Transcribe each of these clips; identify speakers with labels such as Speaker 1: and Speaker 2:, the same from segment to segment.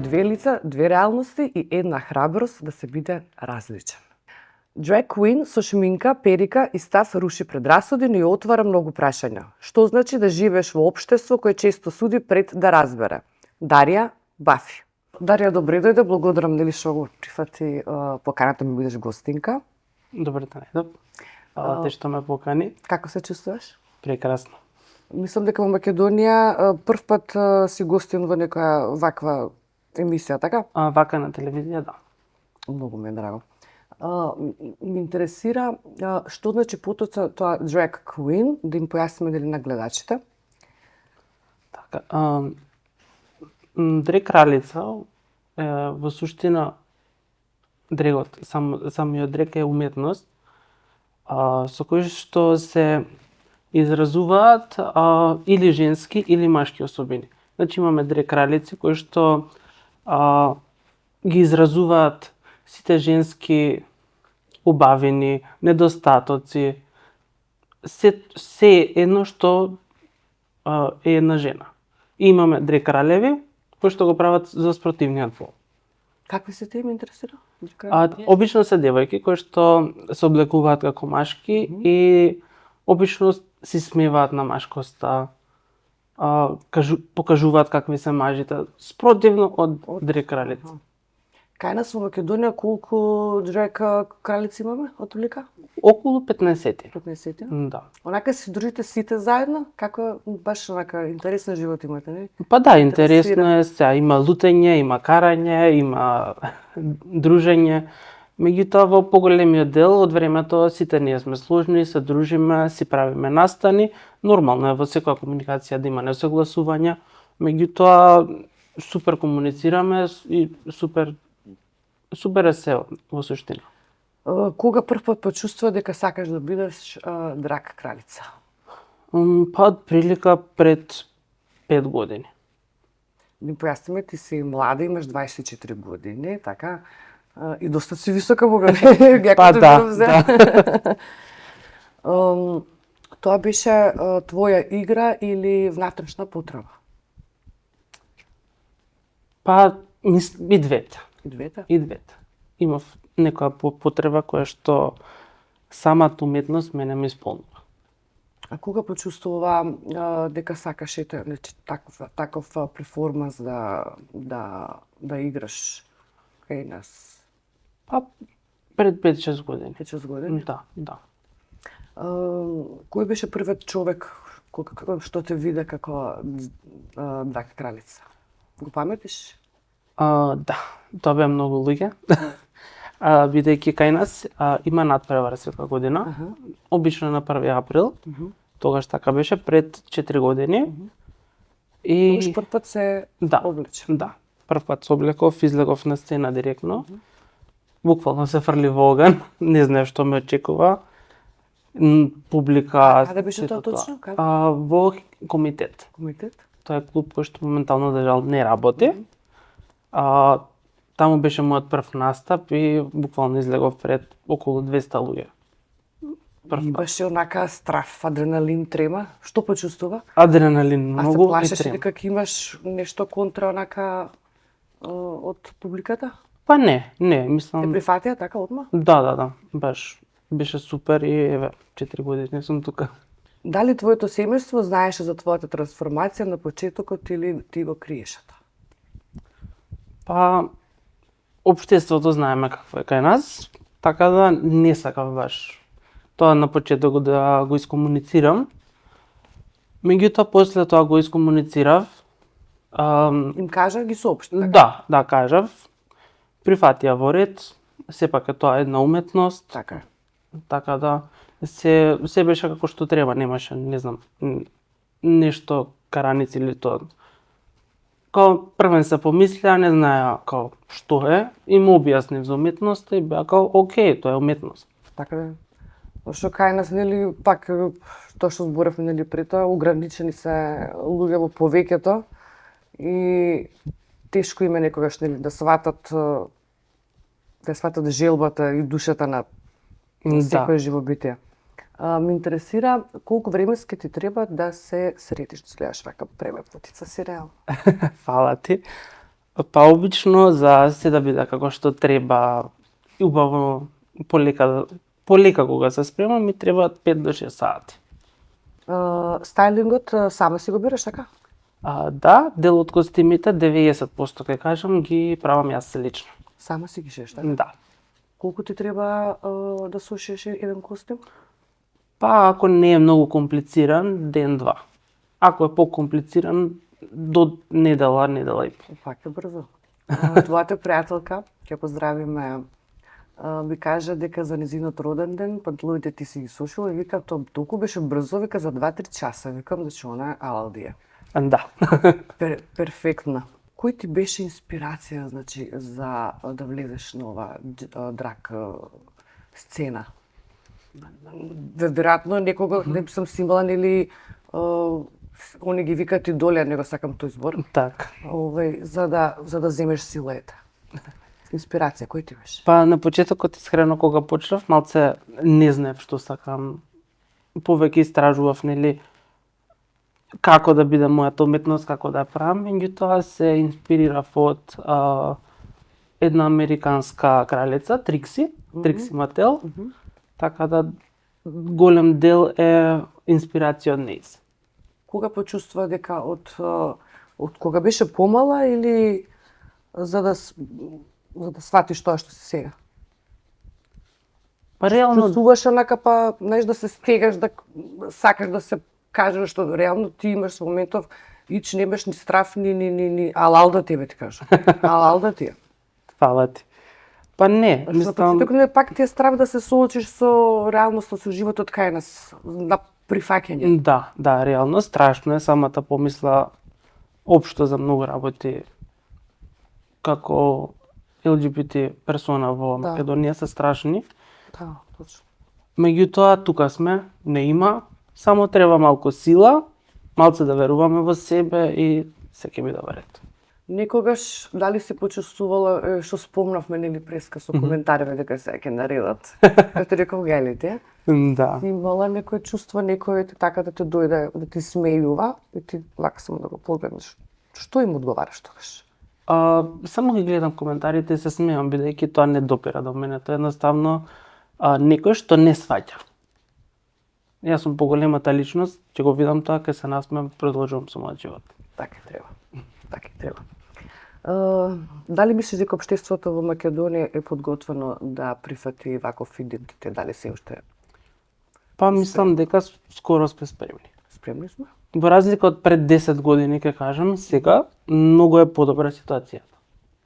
Speaker 1: две лица, две реалности и една храброст да се биде различен. Drag queen со шминка, перика и став руши предрасуди, но и отвара многу прашања. Што значи да живееш во општество кое често суди пред да разбере? Дарија Бафи. Дарија, добре дојде, благодарам нели што го прифати поканата ми бидеш гостинка.
Speaker 2: Добре да најдов. Фала ти што ме покани.
Speaker 1: Како се чувствуваш?
Speaker 2: Прекрасно.
Speaker 1: Мислам дека во Македонија прв пат си гостин во некоја ваква емисија, така?
Speaker 2: Вака на телевизија, да.
Speaker 1: Многу ми е драго. Ме интересира што значи потоци тоа drag queen, да им појасниме дали на гледачите.
Speaker 2: Така, драг кралица во суштина дрегот, самиот дрег е уметност со кој што се изразуваат или женски или машки особини. Значи имаме драг кралици кои што ги изразуваат сите женски убавини, недостатоци, се едно што е една жена. И имаме драг кралеви кои што го прават за спротивниот пол.
Speaker 1: Какви се тие, ме интересира?
Speaker 2: Обично се девојки кои што се облекуваат како машки и обично си смеваат на машкоста, покажуваат какви се мажите, спротивно од драг кралица.
Speaker 1: Кај нас во Македонија колку драг кралици имаме отолика?
Speaker 2: Околу 15.
Speaker 1: 15?
Speaker 2: Да.
Speaker 1: Онака си дружите сите заедно? Како баш онака интересен живот имате, не?
Speaker 2: Па да, интересно е, сега има лутење, има карање, има дружење. Меѓутоа во поголемиот дел од времето сите ние сме сложни, се дружиме, си правиме настани. Нормално е во секоја комуникација да има несогласувања, меѓутоа супер комуницираме и супер е се во суштина.
Speaker 1: Кога прв пат почувствува дека сакаш да бидеш драг кралица?
Speaker 2: Па од прилика пред 5 години.
Speaker 1: Ни појасниме, ти си млада, имаш 24 години, така? И доста си висока, бога не,
Speaker 2: па да.
Speaker 1: Тоа беше твоја игра или внатрешна потреба?
Speaker 2: Па, и двете.
Speaker 1: И двете?
Speaker 2: И двете. Имав некоја потреба која што самата уметност мене ме исполнува.
Speaker 1: А кога почувствува дека сакаш таков перформанс да играш кај нас?
Speaker 2: Па, пред 5-6 години.
Speaker 1: 5-6 години?
Speaker 2: Да.
Speaker 1: Кој беше првиот човек што те виде како драг кралица? Го паметиш?
Speaker 2: Да, тоа беа многу луѓе. Бидејќи кај нас има надпревара секоја година, обично на 1 април. Тогаш така беше пред 4 години. И
Speaker 1: тогаш прв пат се облече.
Speaker 2: Да, прв пат се облеков, излегов на сцена директно. Буквално се фрли во оган, не знаев што ме очекува. Публика.
Speaker 1: Каде беше тоа точно?
Speaker 2: Во Комитет.
Speaker 1: Комитет?
Speaker 2: Тоа е клуб кој што моментално за жал не работи. Таму беше мојот прв настап и буквално излегов пред околу 200 луѓе.
Speaker 1: Имаше онака страф, адреналин, трема. Што почувствува?
Speaker 2: Адреналин многу и трема.
Speaker 1: А се плашеше дека ќе имаш нешто контра онака од публиката?
Speaker 2: Па не, мислам.
Speaker 1: Те прифатија така одма?
Speaker 2: Да. Баш беше супер и еве 4 години сум тука.
Speaker 1: Дали твоето семејство знаеше за твојата трансформација на почетокот или ти го криеше тоа?
Speaker 2: Па општеството знаеме какво е кај нас, така да не сакав баш тоа на почетокот да го искомуницирам. Меѓутоа после тоа го искомуницирав.
Speaker 1: Им кажа, ги соопшти, така?
Speaker 2: Да, кажав. Прифатија во ред, сепак е тоа една уметност. Така да се беше како што треба, немаше, не знам, нешто караници или тоа. Као првен се помислеа, не знаеа као што е, и му објаснив за уметноста и беа као окей, тоа е уметност.
Speaker 1: Така да. Што кај нас, нели, пак тоа што зборевме нели пред тоа, ограничени се луѓе во повеќето и тешко име некогаш нели да сватат желбата и душата на секој живо битие. Ме интересира колку временски ти треба да се сретиш, да гледаш вака премепотица серијал.
Speaker 2: Фала ти. Па обично за се да биде како што треба и убаво полека кога се спремам ми требаат 5 до 6 сати.
Speaker 1: Стајлингот сама си го береш, така?
Speaker 2: Да, дел од костимите 90% ќе кажам ги правам јас лично.
Speaker 1: Сама си ги шиеш, така?
Speaker 2: Да.
Speaker 1: Колку ти треба да сушиш еден костим?
Speaker 2: Па ако не е многу комплициран, ден-два. Ако е покомплициран, до недела и пол.
Speaker 1: Пак е брзо. Твојата пријателка, ќе поздравиме, ми кажа дека за незинот роден ден панталоните ти си ги сушила и вика, тоа толку беше брзо, вика за 2-3 часа. Викам да она алдија.
Speaker 2: Да.
Speaker 1: Перфектна. Кој ти беше инспирација, значи, за да влезеш на ова драг сцена? Веројатно некога не сум си имала, нели, они ги викаат идоли, не го сакам тој збор.
Speaker 2: Така.
Speaker 1: За да земеш силуета. Инспирација, кој ти беше?
Speaker 2: Па на почетокот искрено кога почнав, малце не знаев што сакам. Повеќе истражував, нели, како да биде мојата уметност, како да ја правам, меѓутоа се инспирирав од една американска кралица, Трикси Мател, така да голем дел е инспирација од нејз.
Speaker 1: Кога почувствува дека од кога беше помала или за да сватиш тоа што си сега?
Speaker 2: Па реално
Speaker 1: Чувствуваш онака, па, знаеш, да се стегаш, да сакаш да се кажеш што реално ти имаш со моментов и че немаш ни страф, ни алал да тебе ти кажам. Алал да ти.
Speaker 2: Фала ти. Па не,
Speaker 1: мислам... Тук не пак ти е страв да се соочиш со реалноста, со животот кај нас, на прифаќање.
Speaker 2: Да, реално страшно е самата помисла општо за многу работи како ЛГБТ персона во Македонија се страшни.
Speaker 1: Да, точно.
Speaker 2: Меѓутоа тука сме, не има, само треба малку сила, малце да веруваме во себе и се ќе биде во ред.
Speaker 1: Некогаш дали се почувствувала, што спомнавме нели преска со коментарите дека се ќе наредат. Како рекол гелите.
Speaker 2: Да.
Speaker 1: Имала некое чувство, некој така да те дојде, да ти смејува и ти вака само да го погледнеш. Што им одговараш тогаш?
Speaker 2: Само ги гледам коментарите и се смеам, бидејќи тоа не допира до мене. Тоа едноставно некој што не сваќа. Јас сум поголемата личност, ќе го видам тоа, ќе се насмеам, продолжувам со мојот живот.
Speaker 1: Така треба. Така треба. Дали мислиш дека општеството во Македонија е подготвено да прифати ваков идентитет, дали се уште?
Speaker 2: Па мислам дека скоро сме спремни.
Speaker 1: Спремни сме?
Speaker 2: Во разлика од пред 10 години, ќе кажам, сега многу е подобра ситуацијата.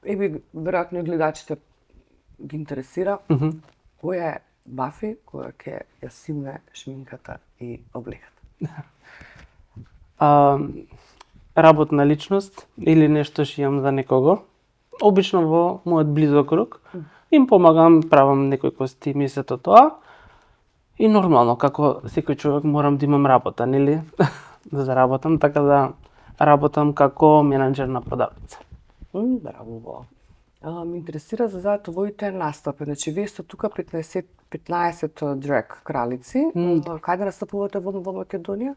Speaker 1: Веројатно и гледачите ги интересира која е Бафи која ќе ја симне шминката и облеката.
Speaker 2: Работна личност или нешто што имам за некого, обично во мојот близок круг, им помагам, правам некои костими и сето тоа. И нормално, како секој човек морам да имам работа, нели? Да заработам, така да работам како менаџер на продавница.
Speaker 1: Браво. Ме интересира за твоите настапи. Значи, вие сте тука 15 драг кралици. Каде настапувате во Македонија?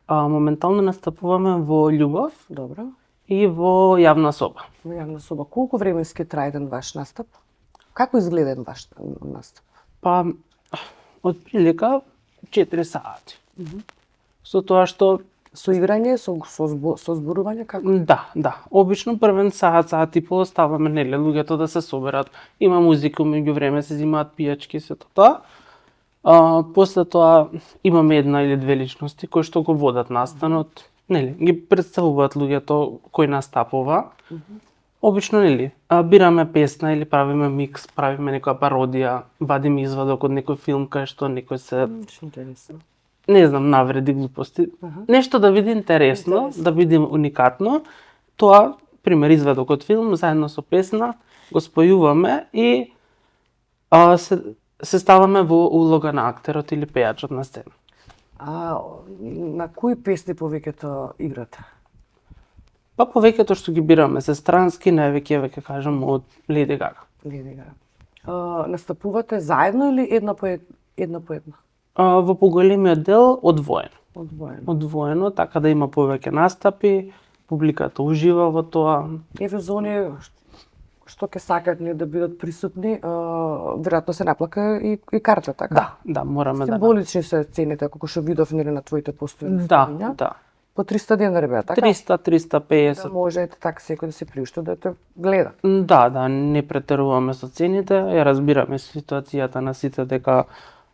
Speaker 2: Моментално настапуваме во Љубов.
Speaker 1: Добро.
Speaker 2: И во Јавна соба.
Speaker 1: Во Јавна соба. Колку временски трае еден ваш настап? Како изгледа еден ваш настап?
Speaker 2: Па, од прилика 4 сати. Со тоа што
Speaker 1: со играње, со зборување, како?
Speaker 2: Да. Обично првен саат и пол оставаме, нели, луѓето да се соберат. Има музика, меѓу време се взимаат пијачки, сето тоа. После тоа имаме една или две личности кои што го водат настанот, нели, ги представуваат луѓето кој настапува. Обично, нели, бираме песна или правиме микс, правиме некоја пародија, вадиме извадок од некој филм кај што некој се
Speaker 1: интересно.
Speaker 2: Не знам, навреди, глупости. Нешто да биде интересно, да биде уникатно. Тоа, пример, извадок од филм, заедно со песна, го спојуваме и се ставаме во улога на актерот или пејачот на сцена.
Speaker 1: На кои песни повеќето играте?
Speaker 2: Па повеќето што ги бираме се странски, највеќе веќе кажам од Леди Гага.
Speaker 1: Настапувате заедно или една по една?
Speaker 2: Во поголемиот дел одвоено.
Speaker 1: Одвоено.
Speaker 2: Одвоено, така да има повеќе настапи, публиката ужива во тоа.
Speaker 1: Еве за оние што ќе сакаат да бидат присутни, веројатно се наплака и карта, така?
Speaker 2: Да, мораме да.
Speaker 1: Символични се цените, како што видов на твоите постојани
Speaker 2: Да,
Speaker 1: ставиња.
Speaker 2: да.
Speaker 1: По 300 денари беа, така?
Speaker 2: 300, 350.
Speaker 1: Да можете така секој да се приушти да те гледа.
Speaker 2: Да, не претеруваме со цените, ја разбираме ситуацијата на сите дека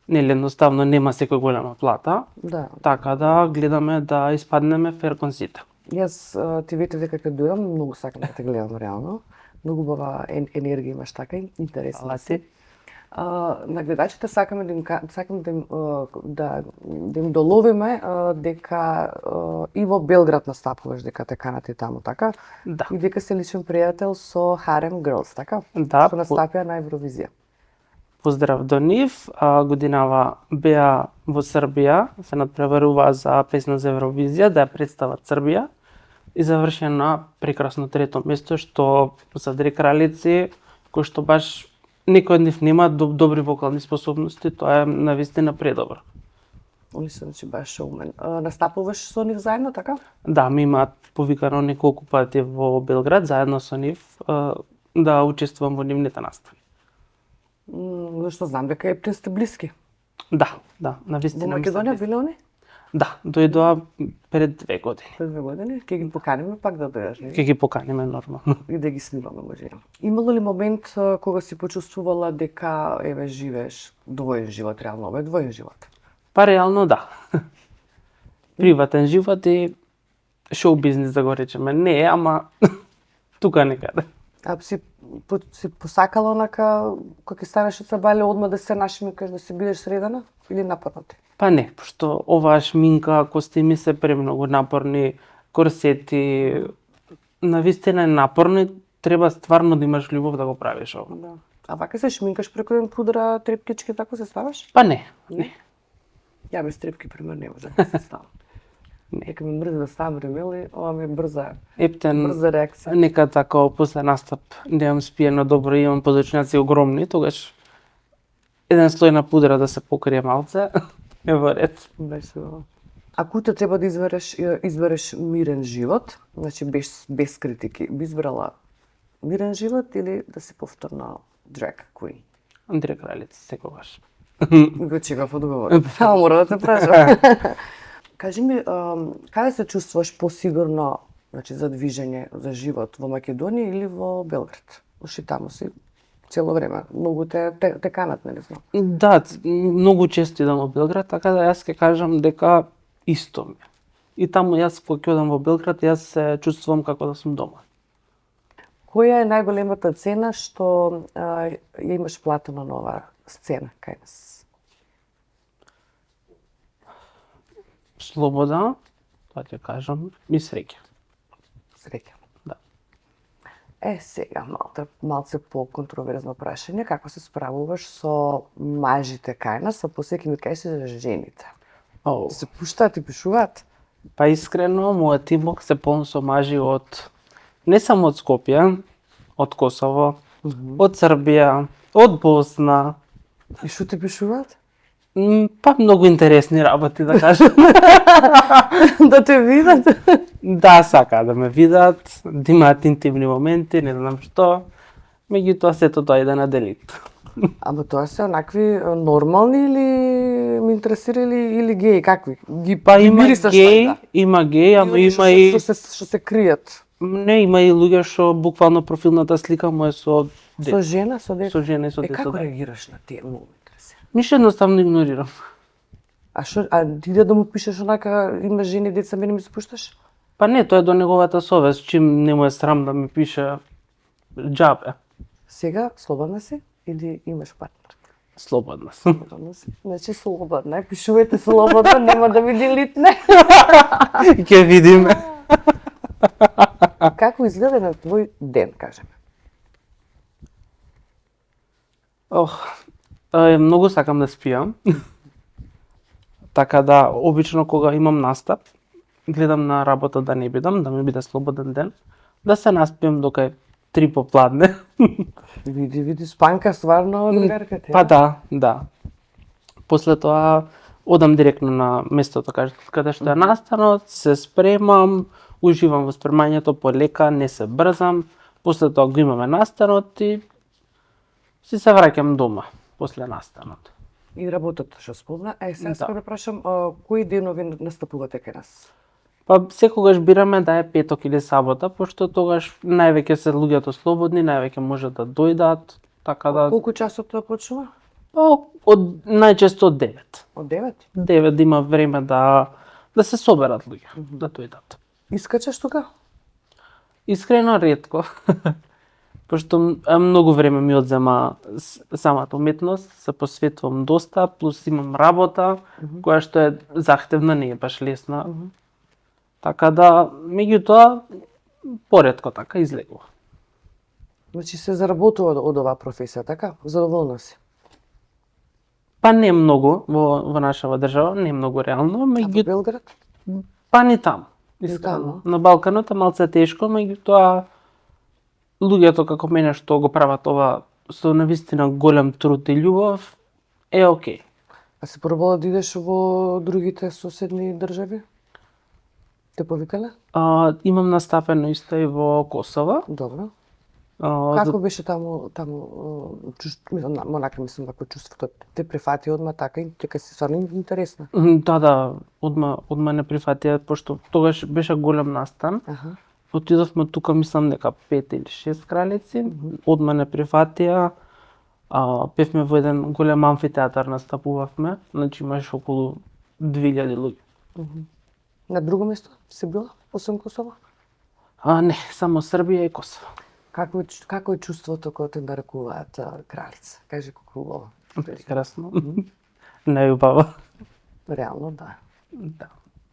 Speaker 2: нели едноставно нема секој голема плата,
Speaker 1: Да.
Speaker 2: така да гледаме да испаднеме фер кон сите.
Speaker 1: Јас ти ветев дека ќе дојдам, многу сакам да те гледам реално. Многу убава енергија имаш, така и интересно.
Speaker 2: Ала ти?
Speaker 1: На гледачите сакам да им доловиме дека и во Белград настапуваш, дека те канат и таму, така?
Speaker 2: Да.
Speaker 1: И дека се личен пријател со Harem Girls, така?
Speaker 2: Да,
Speaker 1: Што настапија на Евровизија.
Speaker 2: Поздрав до нив. Годинава беа во Србија, се надпреваруваа за песна за Евровизија, да ја представат Србија и завршија на прекрасно трето место, што за две кралици, кои што баш некој од нив нема добри вокални способности, тоа е навистина предобро.
Speaker 1: Они се значи баш умен. Настапуваш со нив заедно, така?
Speaker 2: Да, ми имаат повикано неколку пати во Белград, заедно со нив, да учествувам во нивните настави.
Speaker 1: Зашто знам дека Ептин сте блиски.
Speaker 2: Да,
Speaker 1: Во
Speaker 2: навистина.
Speaker 1: Македонија биле они?
Speaker 2: Да, дојдоа пред 2 години.
Speaker 1: Пред 2 години? Ќе ги поканиме пак да дојдеш, не?
Speaker 2: Ќе ги поканиме нормално.
Speaker 1: И да ги снимаме можеби. Имало ли момент кога си почувствувала дека еве живееш двоен живот, реално овој двоен живот?
Speaker 2: Па реално да. Приватен живот и шоу бизнис да го речеме. Не, ама тука некаде.
Speaker 1: А си посакала онака кога ќе станеш од Сабале одма да се нашминкаш, да се бидеш средана или напорно?
Speaker 2: Па не, пошто оваа шминка, костими се премногу напорни, корсети, навистина е напорно и треба стварно да имаш љубов да го правиш ово.
Speaker 1: Да. А вака се шминкаш преку еден пудра, трепкички, тако се ставаш?
Speaker 2: Па не, не.
Speaker 1: Ја без трепки пример не може да се ставам. Дека ме мрзи да ставам ремели, ова ми е брза
Speaker 2: Ептен,
Speaker 1: реакција.
Speaker 2: нека така после настап немам спиено добро, имам подочњаци огромни, тогаш еден слој на пудра да се покрие малце, е во ред.
Speaker 1: Беше убаво. Ако утре треба да избереш мирен живот, значи без критики, би избрала мирен живот или да си повторно drag queen?
Speaker 2: Андре Кралица, секогаш.
Speaker 1: Го чекав одговор. Само мора да те прашам. Кажи ми, каде се чувствуваш посигурно, значи за движење, за живот во Македонија или во Белград? Уши таму си цело време. Многу те канат, нели знам?
Speaker 2: Да, многу често идам во Белград, така да јас ќе кажам дека исто ми. И таму јас кога ќе одам во Белград, јас се чувствувам како да сум дома.
Speaker 1: Која е најголемата цена што ја имаш платено на оваа сцена кај нас?
Speaker 2: Слобода, тоа ќе кажам, и среќа.
Speaker 1: Среќа.
Speaker 2: Да.
Speaker 1: Сега, малце по-контроверзно прашање, како се справуваш со мажите кај нас, а посеки ми кажеш за жените? Се пуштаат и пишуваат?
Speaker 2: Па искрено, мојот тимок се полн со мажи од не само од Скопје, од Косово, од Србија, од Босна.
Speaker 1: И што ти пишуваат?
Speaker 2: Па многу интересни работи, да кажам.
Speaker 1: Да те видат?
Speaker 2: Да, сака да ме видат, да имаат интимни моменти, не знам што. Меѓутоа сето тоа иде на делит.
Speaker 1: Ама тоа се онакви нормални или ме интересира или геи, какви?
Speaker 2: Па има
Speaker 1: мирисаш
Speaker 2: геи,
Speaker 1: вајда?
Speaker 2: има геи, ама има и
Speaker 1: Што се кријат?
Speaker 2: не, има и луѓе што буквално профилната слика му е со
Speaker 1: Со жена, со дете?
Speaker 2: со жена и со дете.
Speaker 1: Како
Speaker 2: да.
Speaker 1: реагираш на тие? Многу ме интересира.
Speaker 2: Ништо едноставно игнорирам.
Speaker 1: А ти да му пишеш онака, има жени, деца, мене ми се пушташ?
Speaker 2: Па не, тоа е до неговата совест, чим не му е срам да ми пише џабе.
Speaker 1: Сега, слободна си или имаш партнер?
Speaker 2: Слободна сум.
Speaker 1: Слободна си. Значи слободна. Пишувате слободно, нема да ви делитне.
Speaker 2: Ќе видиме.
Speaker 1: Како изгледа на твој ден, кажеме?
Speaker 2: Многу сакам да спијам. Така да, обично кога имам настап, гледам на работа да не бидам, да ми биде слободен ден, да се наспиам дока е 3 попладне.
Speaker 1: Види, спанка стварно другарката.
Speaker 2: Па да. После тоа одам директно на местото каде што е настанот, се спремам, уживам во спремањето полека, не се брзам, после тоа го имаме настанот и си се враќам дома после настанот.
Speaker 1: И работата што спомна. Сега
Speaker 2: Да.
Speaker 1: да прашам, кои денови настапувате кај нас?
Speaker 2: Па секогаш бираме да е петок или сабота, пошто тогаш највеќе се луѓето слободни, највеќе може да дојдат, така да
Speaker 1: Колку часот тоа почнува?
Speaker 2: од најчесто од 9.
Speaker 1: Од 9?
Speaker 2: 9 да има време да се соберат луѓе, да дојдат.
Speaker 1: Искачаш тука?
Speaker 2: Искрено ретко. Пошто многу време ми одзема самата уметност, се посветувам доста, плюс имам работа, која што е захтевна, не е баш лесна. Така да, меѓутоа, поретко така излегува.
Speaker 1: Значи се заработува од оваа професија, така? Задоволна си?
Speaker 2: Па не многу во нашава држава, не многу реално,
Speaker 1: А во
Speaker 2: меѓу
Speaker 1: Белград?
Speaker 2: па ни таму.
Speaker 1: Ни
Speaker 2: Искрено.
Speaker 1: таму?
Speaker 2: На Балканот е малце тешко, меѓутоа луѓето како мене што го прават ова со навистина голем труд и љубов е окей.
Speaker 1: А се пробала да идеш во другите соседни држави? Те повикале?
Speaker 2: Имам настапено исто и во Косово.
Speaker 1: Добро.
Speaker 2: За-
Speaker 1: Како беше таму монака мислам како чувството? Те прифати одма така и дека си стварно интересна.
Speaker 2: Да, одма не прифатија, пошто тогаш беше голем настан.
Speaker 1: Аха.
Speaker 2: Отидовме тука, мислам дека 5 или 6 кралици, одма не прифатија. Певме во еден голем амфитеатар, настапувавме, значи имаше околу 2000 луѓе.
Speaker 1: На друго место си била, освен Косово?
Speaker 2: Не, само Србија и Косово.
Speaker 1: Како е чувството кога те нарекуваат кралица? Кажи колку убаво.
Speaker 2: Прекрасно. Најубаво.
Speaker 1: Реално, да.
Speaker 2: Да.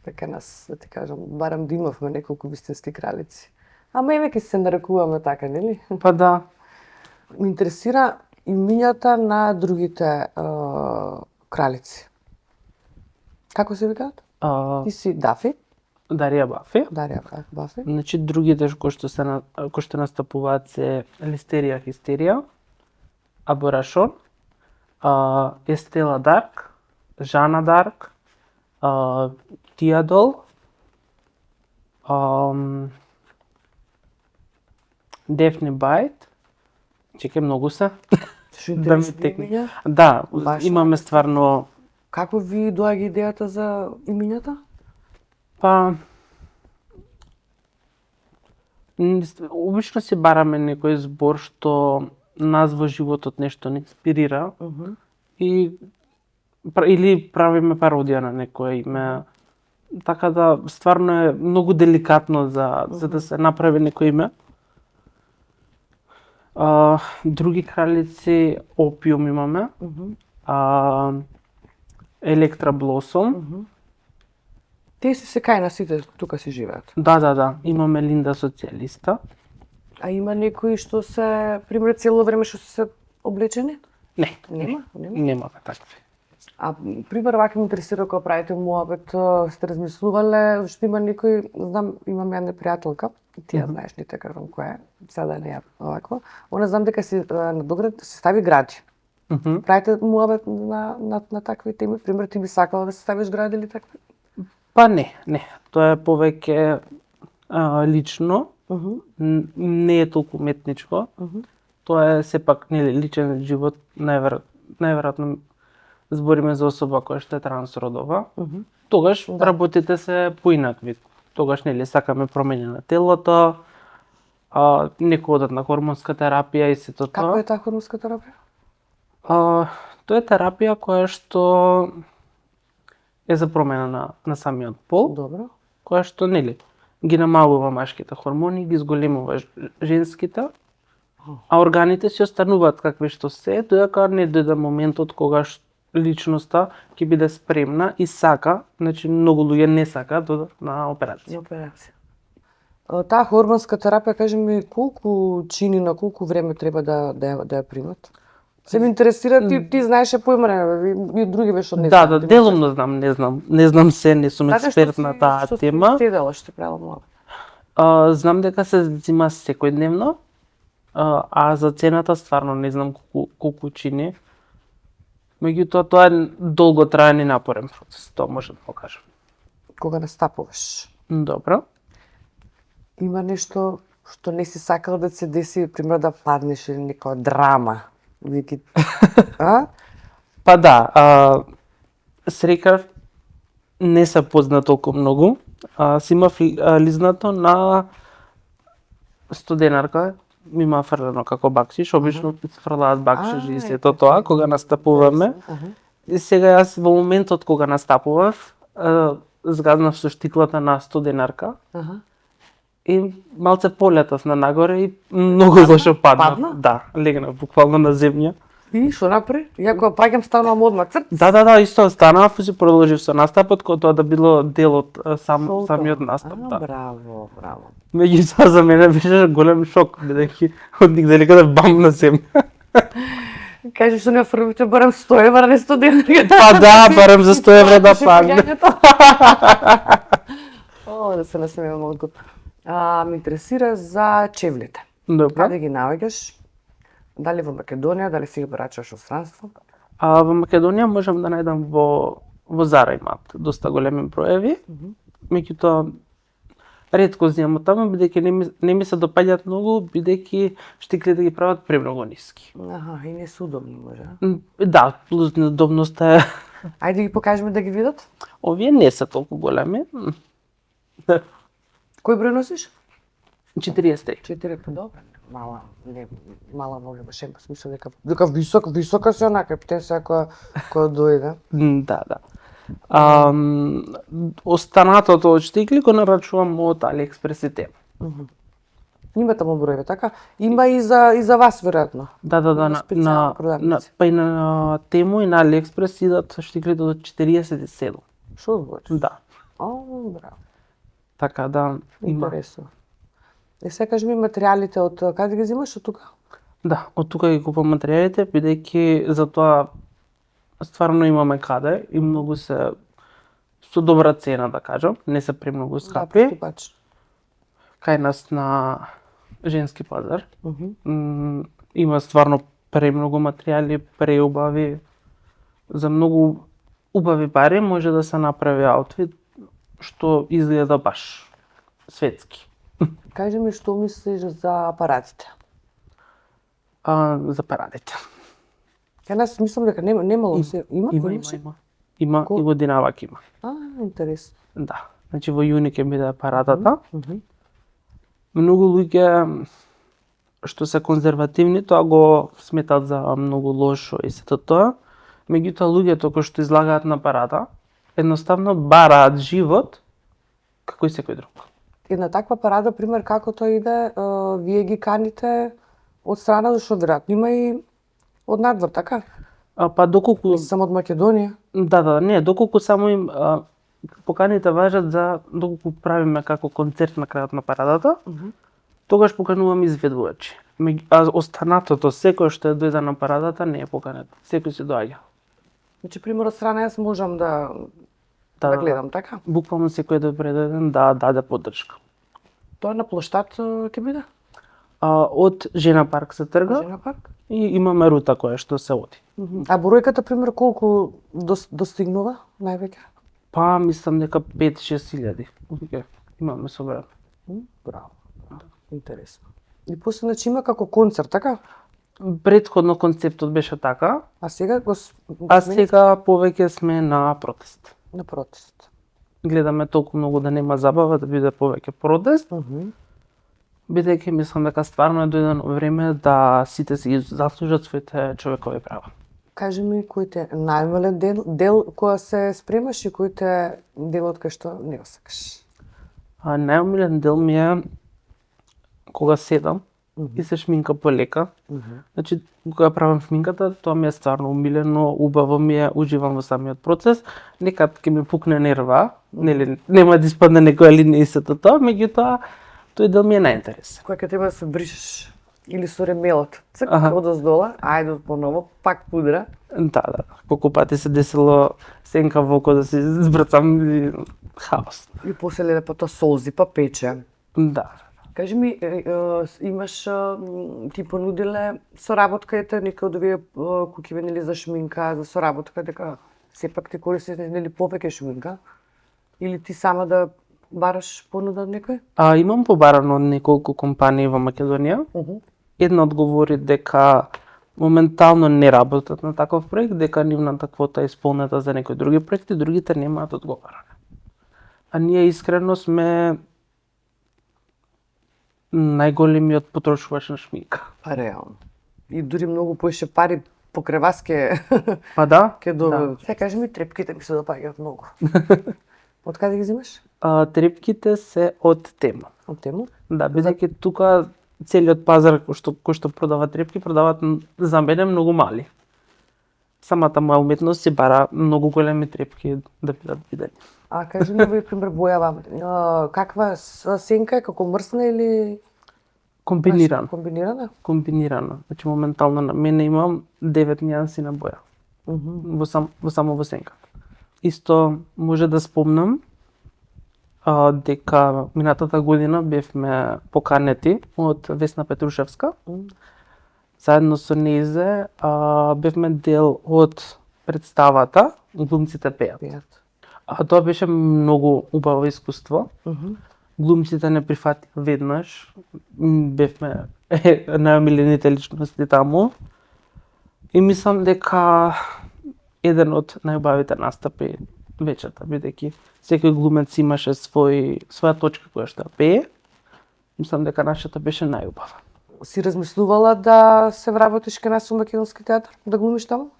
Speaker 1: Дека нас, да ти кажам, барам да имавме неколку вистински кралици. Ама и веќе се нарекуваме така, нели?
Speaker 2: Па да.
Speaker 1: Ме интересира имињата на другите кралици. Како се викаат? Ти си Дафи,
Speaker 2: Дарија Бафи.
Speaker 1: Дарија Бафи.
Speaker 2: Значи другите кои што настапуваат се Листерија Хистерија, Аборашон, Естела Дарк, Жана Дарк, Тиадол, Дефни Байт. Чекај, многу се.
Speaker 1: Што
Speaker 2: Да ми
Speaker 1: интересни
Speaker 2: текне.
Speaker 1: имиња.
Speaker 2: Да,
Speaker 1: Баш
Speaker 2: имаме стварно,
Speaker 1: Како ви доаѓа идејата за имињата?
Speaker 2: па обично си бараме некој збор што нас во животот нешто не инспирира и или правиме пародија на некое име. Така да стварно е многу деликатно за да се направи некој име. Други кралици Опиум имаме. Електра Блосом.
Speaker 1: Тие си се кај нас сите тука си живеат.
Speaker 2: Да. Имаме Линда Социјалиста.
Speaker 1: А има некои што се, пример, цело време што се облечени?
Speaker 2: Не,
Speaker 1: Нема?
Speaker 2: немаме такви.
Speaker 1: А, пример, вака ме интересира кога правите муабет, сте размислувале, што има некој, знам, имам една пријателка, ти ја знаеш, не те кажам која е, сега не ја оваква. Она знам дека си на Доград се стави гради. Правите муабет на такви теми? Пример, ти би сакала да се ставиш гради или такви?
Speaker 2: Па не. Тоа е повеќе лично, не е толку уметничко. Тоа е сепак нели личен живот, најверојатно збориме за особа која што е трансродова. Тогаш работите се поинакви. Тогаш нели сакаме промени на телото, некои одат на хормонска терапија и сето тоа.
Speaker 1: Како е таа хормонска терапија?
Speaker 2: Тоа е терапија која што е за промена на самиот пол,
Speaker 1: Добро.
Speaker 2: која што нели ги намалува машките хормони, ги зголемува женските, а органите си остануваат какви што се, додека не дојде моментот кога личноста ќе биде спремна и сака, значи многу луѓе не сакаат да одат на операција.
Speaker 1: На операција. Таа хормонска терапија, кажи ми, колку чини, на колку време треба да ја примат? Се ме интересира, ти знаеш поимане, и други беше од не
Speaker 2: Да,
Speaker 1: знаат.
Speaker 2: делумно знам, не знам се, не сум експерт на таа тема.
Speaker 1: Што си седела, што правила муабет?
Speaker 2: Знам дека се зима секојдневно, а за цената стварно не знам колку чини. Меѓутоа тоа е долготраен и напорен процес, тоа може да покажам.
Speaker 1: Кога настапуваш?
Speaker 2: Добро.
Speaker 1: Има нешто што не си сакал да се деси, пример да паднеш или некоја драма? Вики, а?
Speaker 2: Па да, срекав не се позна толку многу. Си имав лизнато на 100 денарка, ми има фрлено како бакшиш, обично се фрлаат бакшиши и сето тоа кога настапуваме. И сега јас во моментот кога настапував, згазнав со штиклата на 100 денарка. И малце полетав на нагоре и многу лошо паднав.
Speaker 1: Падна?
Speaker 2: Да, легнав буквално на земја.
Speaker 1: И што направи? Ја кога паѓам станувам одма црт.
Speaker 2: Да, исто останав и си продолжив со настапот, кој тоа да било дел од самиот настап. Да.
Speaker 1: Браво.
Speaker 2: Меѓутоа за мене беше голем шок, бидејќи од нигде некаде бам на земја.
Speaker 1: Кажи што не фрбите барем 100 евра, не 100 денарка.
Speaker 2: Па да, барем за 100 евра да падне.
Speaker 1: О, да се насмеевам малку. Ме интересира за чевлите.
Speaker 2: Добро.
Speaker 1: Каде ги наоѓаш? Дали во Македонија, дали си ги порачуваш од странство?
Speaker 2: Во Македонија можам да најдам во Зара имаат доста големи броеви. Меѓутоа ретко земам таму, бидејќи не ми се допаѓаат многу, бидејќи штиклите ги прават премногу ниски.
Speaker 1: Аха, и не се удобни може.
Speaker 2: Да, плюс неудобноста е.
Speaker 1: Ајде ги покажеме да ги видат.
Speaker 2: Овие не се толку големи.
Speaker 1: Кој број носиш?
Speaker 2: 43.
Speaker 1: 4 па добро. Мала нога баш има смисла дека висока се онака, птен се која дојде.
Speaker 2: Да. Останатото од штикли го нарачувам од AliExpress и Temu.
Speaker 1: Има таму броеви, така? Има и за вас веројатно.
Speaker 2: Да,
Speaker 1: специјални продавници.
Speaker 2: па и на Temu и на AliExpress идат штиклите до 47.
Speaker 1: Што збориш?
Speaker 2: Да.
Speaker 1: О, браво.
Speaker 2: Така да има.
Speaker 1: Интересно. И сега кажи ми материјалите од каде ги земаш од тука?
Speaker 2: Да, од тука ги купам материјалите, бидејќи за тоа стварно имаме каде и многу се со добра цена, да кажам, не се премногу скапи.
Speaker 1: Поступач.
Speaker 2: Кај нас на женски пазар. Има стварно премногу материјали, преубави. За многу убави пари може да се направи аутфит што изгледа баш светски.
Speaker 1: Кажи ми што мислиш за апаратите?
Speaker 2: За парадите.
Speaker 1: Кај нас мислам дека немало се има.
Speaker 2: Има и годинавак има.
Speaker 1: Интересно.
Speaker 2: Да. Значи во јуни ќе биде парадата. Многу луѓе што се конзервативни тоа го сметат за многу лошо и сето тоа. Меѓутоа луѓето кои што излагаат на парада едноставно бараат живот како и секој друг.
Speaker 1: Една таква парада, пример, како тоа иде, вие ги каните од страна, зашто веројатно има и од надвор, така?
Speaker 2: Па доколку
Speaker 1: Само од Македонија?
Speaker 2: Да, не, доколку само им поканите важат за доколку правиме како концерт на крајот на парадата, тогаш поканувам изведувачи. А останатото, секој што дојде на парадата не е поканет. Секој се доаѓа.
Speaker 1: Значи, пример, од страна јас можам да гледам, така?
Speaker 2: Буквално секој добре дојден да даде поддршка.
Speaker 1: Тоа на плоштад ќе биде?
Speaker 2: Од Жена парк се трга
Speaker 1: Жена парк?
Speaker 2: и имаме рута која што се оди.
Speaker 1: А бројката, пример, колку достигнува највеќе?
Speaker 2: Па мислам дека 5-6 илјади. Имаме собрано.
Speaker 1: Браво. Интересно. И после значи има како концерт, така?
Speaker 2: Претходно концептот беше така,
Speaker 1: А сега
Speaker 2: сега повеќе сме на протест.
Speaker 1: на протест.
Speaker 2: Гледаме толку многу да нема забава, да биде повеќе протест. Бидејќи мислам дека стварно е дојдено време да сите си заслужат своите човекови права.
Speaker 1: Кажи ми, кој те најмален дел која се спремаш и кој те делот кај што не го сакаш?
Speaker 2: Најомилен дел ми е кога седам и се шминка полека. Значи, кога правам шминката, тоа ми е стварно умилено, убаво ми е, уживам во самиот процес. Некад ќе ми пукне нерва, нели, нема да испадне некоја линија и сето тоа, меѓутоа тој дел ми е најинтересен.
Speaker 1: Кога ќе треба да се бришеш или со ремелот, цк, одоздола, ајде поново, пак пудра.
Speaker 2: Да. Колку пати се десило сенка во око да се збрцам и хаос.
Speaker 1: И после леле па тоа солзи, па пече.
Speaker 2: Да.
Speaker 1: Кажи ми, имаш, ти понудиле соработка, ете, некој од овие куќи нели за шминка, за соработка, дека сепак ти користиш нели повеќе шминка? Или ти сама да бараш понуда од некој?
Speaker 2: Имам побарано од неколку компании во Македонија. Една одговори дека моментално не работат на таков проект, дека нивната квота е исполнета за некои други проекти, другите немаат одговаране. А ние искрено сме најголемиот потрошувач на шминка.
Speaker 1: Па реално. И дури многу поише пари покрај вас ке
Speaker 2: Па да,
Speaker 1: ке добијат. Се кажи ми, трепките ми се допаѓаат многу. Од каде ги взимаш?
Speaker 2: Трепките се од Тема.
Speaker 1: Од Тему?
Speaker 2: Да, бидејќи тука целиот пазар кој што продава трепки, продаваат за мене многу мали. Самата моја уметност си бара многу големи трепки да бидат видени.
Speaker 1: А кажи ми, пример, бојава, каква сенка е, како мрсна или
Speaker 2: Комбинирано.
Speaker 1: комбинирана?
Speaker 2: Комбинирано. Значи моментално на мене имам 9 нијанси на боја. Само во сенка. Исто може да спомнам дека минатата година бевме поканети од Весна Петрушевска. Заедно со нејзе бевме дел од представата Глумците пеат. Тоа беше многу убаво искуство. Глумците не прифатија веднаш. Бевме најомилените личности таму. И мислам дека еден од најубавите настапи вечерта, бидејќи секој глумец имаше своја точка која што пее. Мислам дека нашата беше најубава.
Speaker 1: Си размислувала да се вработиш кај нас во Македонски театар, да глумиш таму?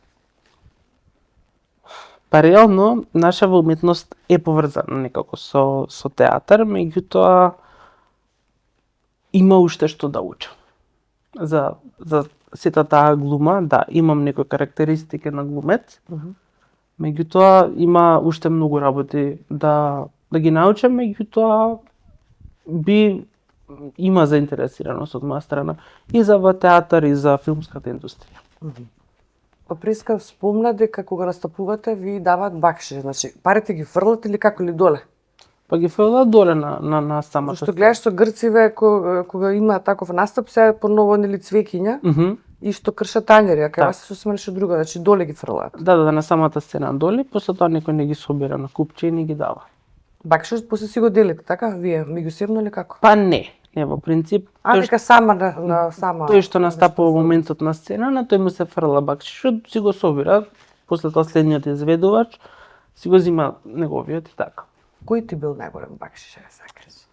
Speaker 2: Па реално, нашава уметност е поврзана некако со театар, меѓутоа има уште што да учам. За сета таа глума, да, имам некои карактеристики на глумец, меѓутоа има уште многу работи да ги научам, меѓутоа има заинтересираност од моја страна и за театар и за филмската индустрија.
Speaker 1: Преска спомна дека кога настапувате ви даваат бакши, значи парите ги фрлат или како ли доле?
Speaker 2: Па ги фрлат доле на самата.
Speaker 1: Што гледаш со грциве кога има таков настап, се поново нели цвеќиња и што кршат тањери, а кај вас се сосема нешто друго, значи доле ги фрлаат.
Speaker 2: Да, на самата сцена доле, после тоа некој не ги собира на купче и не ги дава.
Speaker 1: Бакшот после си го делите, така? Вие меѓусебно или како?
Speaker 2: Па не, во принцип.
Speaker 1: Дека сама на сама.
Speaker 2: Тој што настапува во моментот на сцена, на тој му се фрла бакшишот, си го собира, после тоа следниот изведувач си го зима неговиот и така.
Speaker 1: Кој ти бил најголем бакшиш, ја сакаш?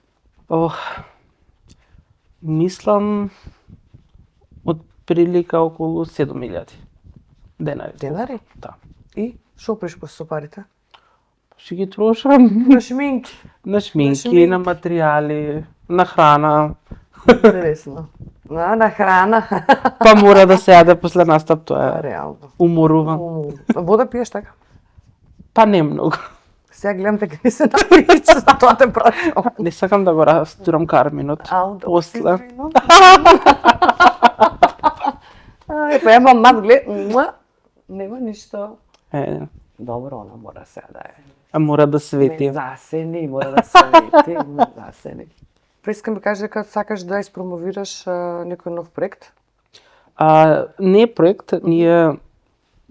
Speaker 2: Мислам од прилика околу 7.000 денари.
Speaker 1: Денари?
Speaker 2: Да.
Speaker 1: И шо приш после со парите?
Speaker 2: Си ги трошам
Speaker 1: На шминки.
Speaker 2: на шминки, на материјали, на храна.
Speaker 1: Интересно. На храна.
Speaker 2: Па мора да се јаде после настап, тоа е
Speaker 1: Реално.
Speaker 2: уморува.
Speaker 1: Вода пиеш така?
Speaker 2: Па не многу.
Speaker 1: Сега гледам дека не се напиеш, за тоа те прашам.
Speaker 2: Не сакам да го растурам карминот. После.
Speaker 1: Па ја мамат глед, нема ништо. Добро, она мора се да е.
Speaker 2: А мора да свети.
Speaker 1: Не засени, мора да свети, не засени. Преска ми каже дека сакаш да испромовираш некој нов проект?
Speaker 2: Не е проект, ние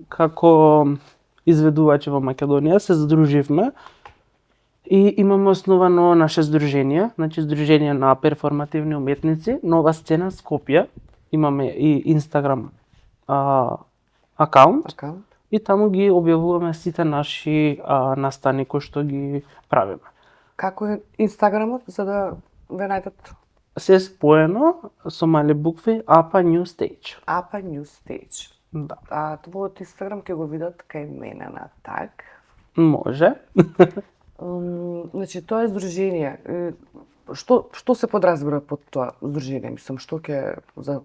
Speaker 2: како изведувачи во Македонија се здруживме и имаме основано наше здружение, значи здружение на перформативни уметници, Нова сцена Скопје. Имаме и Инстаграм акаунт. И таму ги објавуваме сите наши настани кои што ги правиме.
Speaker 1: Како е Инстаграмот за да ве најдат?
Speaker 2: Се споено со мали букви APA New Stage.
Speaker 1: APA New Stage.
Speaker 2: Да.
Speaker 1: Твојот Инстаграм ќе го видат кај мене на так.
Speaker 2: Може.
Speaker 1: Значи тоа е здружение. Што се подразбира под тоа здружение? Мислам, што ќе за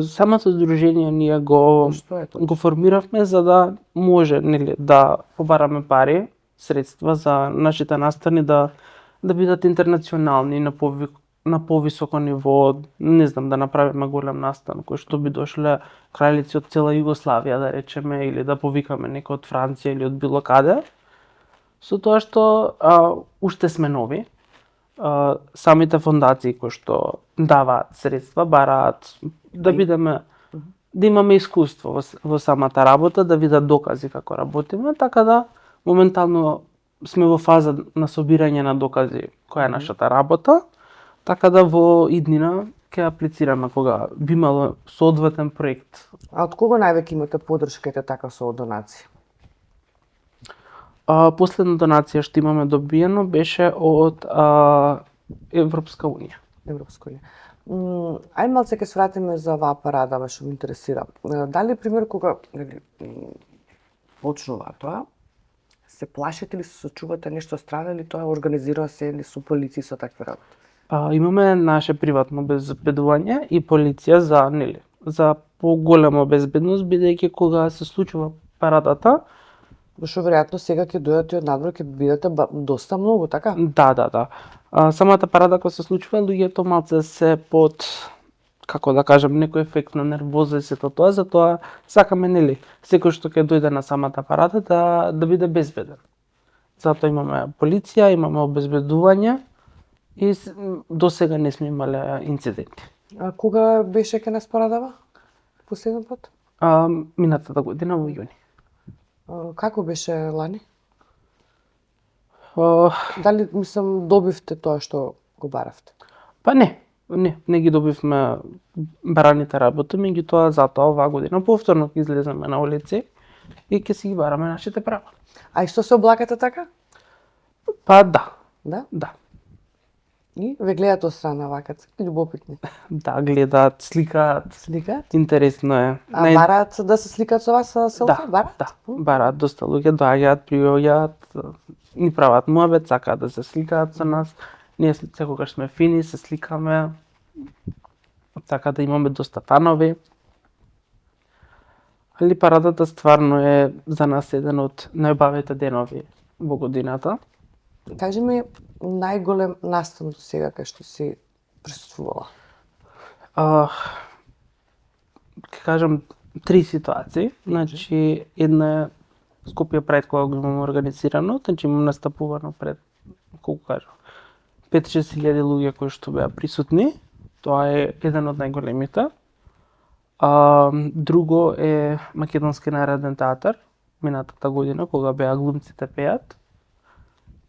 Speaker 2: Самото здружение ние го формиравме за да може, нели, да побараме пари, средства за нашите настани да бидат интернационални на повисоко ниво, не знам, да направиме голем настан кој што би дошле крајници од цела Југославија, да речеме, или да повикаме некој од Франција или од било каде. Со тоа што уште сме нови, самите фондации кои што даваат средства бараат да бидеме, да имаме искуство во самата работа, да видат докази како работиме, така да моментално сме во фаза на собирање на докази која е нашата работа, така да во иднина ќе аплицираме кога би имало соодветен проект.
Speaker 1: А од кого највеќе имате подршка ете така со донации?
Speaker 2: Последна донација што имаме добиено беше од Европска унија.
Speaker 1: Европска унија. Ај малце ќе се вратиме за оваа парада, што ме интересира. Дали пример кога почнува тоа, се плашите или се сочувате нешто страна или тоа организира се или со полиција со такви работи?
Speaker 2: Имаме наше приватно обезбедување и полиција за поголема безбедност, бидејќи кога се случува парадата,
Speaker 1: Зашто веројатно сега ќе дојдат и од надвор ќе бидете доста многу, така?
Speaker 2: Да. Самата парада кога се случува, луѓето малце се под, како да кажам, некој ефект на нервоза и сето тоа, затоа сакаме секој што ќе дојде на самата парада да биде безбеден. Затоа имаме полиција, имаме обезбедување и досега не сме имале инциденти.
Speaker 1: А кога беше ке нас парадава? Последен пат?
Speaker 2: Минатата година во јуни.
Speaker 1: Како беше лани? Дали добивте тоа што го баравте?
Speaker 2: Па не ги добивме бараните работи, меѓутоа затоа оваа година повторно ќе излеземе на улици и ќе си ги бараме нашите права.
Speaker 1: А исто се облакате така?
Speaker 2: Па да.
Speaker 1: Да? И ве гледаат од страна вака, љубопитни.
Speaker 2: Да, гледаат, сликаат.
Speaker 1: Сликаат?
Speaker 2: Интересно е.
Speaker 1: Бараат да се сликаат со вас со селфи?
Speaker 2: Да, бараат доста луѓе, доаѓаат, приоѓаат, ни прават муабет, сакаат да се сликаат со нас. Ние секогаш сме фини, се сликаме, така да имаме доста фанови. Али парадата стварно е за нас еден од најубавите денови во годината.
Speaker 1: Кажи ми најголем настан до сега кај што си присуствувала?
Speaker 2: Ќе кажам 3 ситуации. Значи, една е Скопје Прайд кога го имаме организирано, значи имам настапувано пред, колку кажам, 5-6 илјади луѓе кои што беа присутни. Тоа е еден од најголемите. Друго е Македонски народен театар, минатата година, кога беа глумците пеат.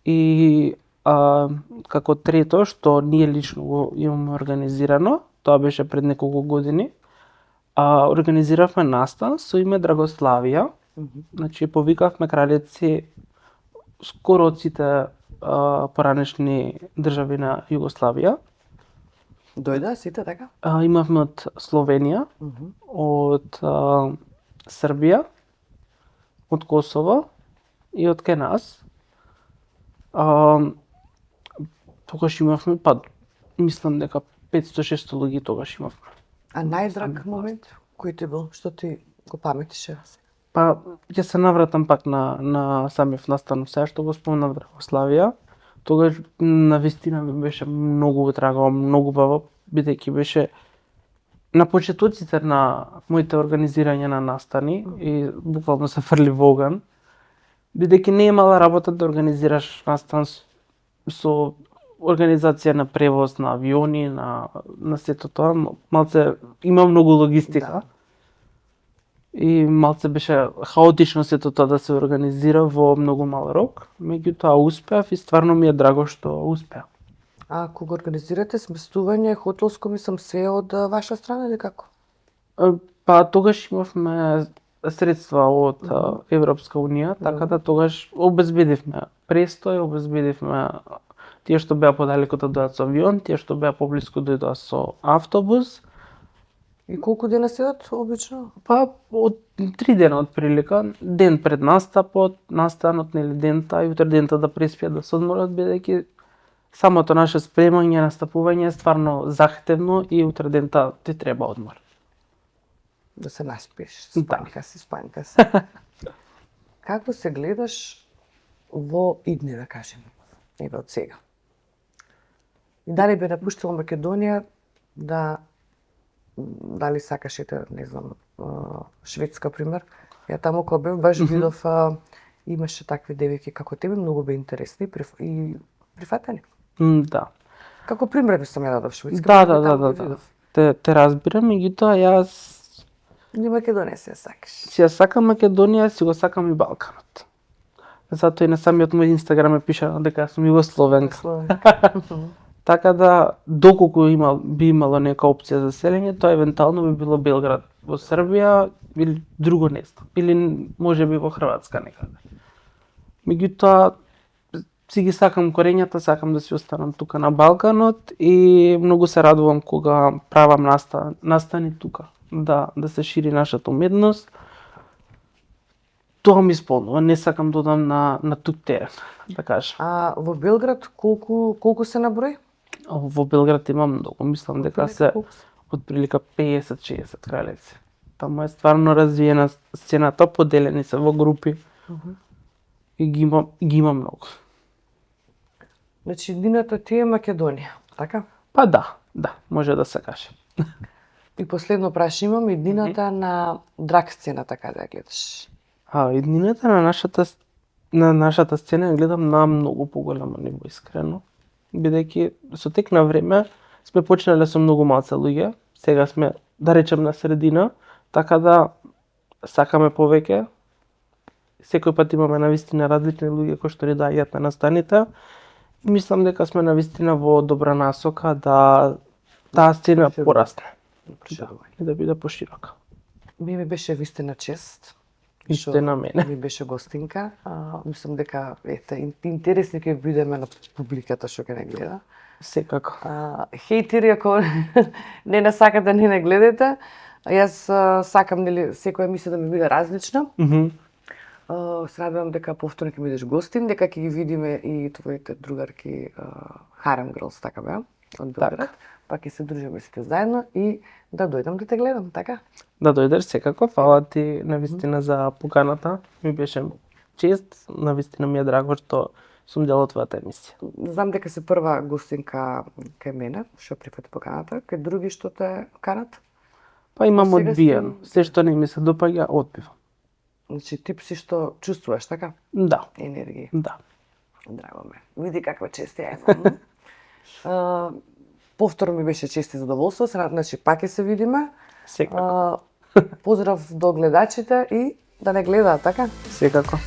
Speaker 2: И како трето, што ние лично го имаме организирано, тоа беше пред неколку години, организиравме настан со име Драгославија. Значи, повикавме кралици скоро од сите поранешни држави на Југославија.
Speaker 1: Дојда сите така?
Speaker 2: Имавме од Словенија, од Србија, од Косово и од кај нас. Тогаш имавме, мислам дека 500-600 луѓе тогаш имавме.
Speaker 1: А најдраг момент кој ти бил, што ти го паметише?
Speaker 2: Ќе се навратам пак на самиот настан, сега што го спомнав Драгославија. Тогаш навистина ми беше многу драго, многу баво, бидејќи беше на почетоците на моите организирање на настани и буквално се фрли во оган. Бидејќи не е мала работа да организираш настан со организација на превоз на авиони, на сето тоа, малце има многу логистика. Да. И малце беше хаотично сето тоа да се организира во многу мал рок, меѓутоа успеав и стварно ми е драго што успеав.
Speaker 1: А кога организирате сместување хотелско, мислам, све од ваша страна или како?
Speaker 2: Тогаш имавме средства од Европска унија, така да тогаш обезбедивме престој, обезбедивме тие што беа подалеку да дојдат со авион, тие што беа поблиску дојдоа со автобус.
Speaker 1: И колку дена седат обично?
Speaker 2: Од 3 дена од прилика, ден пред настапот, настанот, дента и утре дента да преспиат, да се одморат, бидејќи самото наше спремање, настапување е стварно захтевно и утре дента ти треба одмор.
Speaker 1: Да се наспиш, спањка си. Како се гледаш во идни, да кажем, еве од сега? И дали би напуштила Македонија, дали сакашете, не знам, Шведска пример? Ја таму кога бев, баш видов, имаше такви девојки како тебе, многу бе интересни и прифатени.
Speaker 2: Да.
Speaker 1: Како пример би сам ја дадов Шведска.
Speaker 2: Да. Те разбирам, меѓутоа јас
Speaker 1: Не Македонија се ја сакаш.
Speaker 2: Си ја сакам Македонија, си го сакам и Балканот. Затоа и на самиот мој Инстаграм е пишано дека сум југословенка.
Speaker 1: Словенка.
Speaker 2: Така да, доколку би имало нека опција за селење, тоа евентуално би било Белград во Србија или друго место. Или можеби во Хрватска некаде. Меѓутоа, си ги сакам корењата, сакам да си останам тука на Балканот и многу се радувам кога правам настани тука, да се шири нашата уметност. Тоа ми исполнува, не сакам да одам на тук терен, да кажам.
Speaker 1: А во Белград колку се наброј?
Speaker 2: Во Белград има многу, мислам дека се отприлика 50-60 кралици. Таму е стварно развиена сцената, поделени се во групи и ги има многу.
Speaker 1: Значи, иднината ти е Македонија, така?
Speaker 2: Па да, може да се каже.
Speaker 1: И последно прашање имам, иднината на драг сцената каде ја гледаш?
Speaker 2: Иднината на нашата сцена ја гледам на многу поголемо ниво, искрено. Бидејќи со тек на време сме почнале со многу малце луѓе, сега сме, да речем, на средина, така да сакаме повеќе. Секој пат имаме навистина различни луѓе кои што ни доаѓаат на настаните. Мислам дека сме навистина во добра насока да таа сцена порасне. И да биде поширока.
Speaker 1: Ми беше вистина чест.
Speaker 2: Исто на мене.
Speaker 1: Ми беше гостинка. Мислам дека интересни ќе бидеме на публиката што ќе не гледа.
Speaker 2: Секако.
Speaker 1: Хейтери, ако не сакате, не гледате. Јас сакам секоја емисија да ми биде различна. Се радувам дека повторно ќе бидеш гостин, дека ќе ги видиме и твоите другарки Harem Girls, така беа, од Белград. Па ќе се дружиме сите заедно и да дојдам да те гледам, така?
Speaker 2: Да дојдеш секако, фала ти навистина за поканата. Ми беше чест, навистина ми е драго што сум дел од твојата емисија.
Speaker 1: Знам дека се прва гостинка кај мене, што прифати поканата, кај други што те канат?
Speaker 2: Па имам одбиено, се што не ми се допаѓа, одбивам.
Speaker 1: Значи, тип си што чувствуваш, така?
Speaker 2: Да.
Speaker 1: Енергија.
Speaker 2: Да.
Speaker 1: Драго ме. Види каква чест ја имам. Повторно ми беше чест и задоволство, значи пак ќе се видиме.
Speaker 2: Секако.
Speaker 1: Поздрав до гледачите и да не гледаат, така?
Speaker 2: Секако.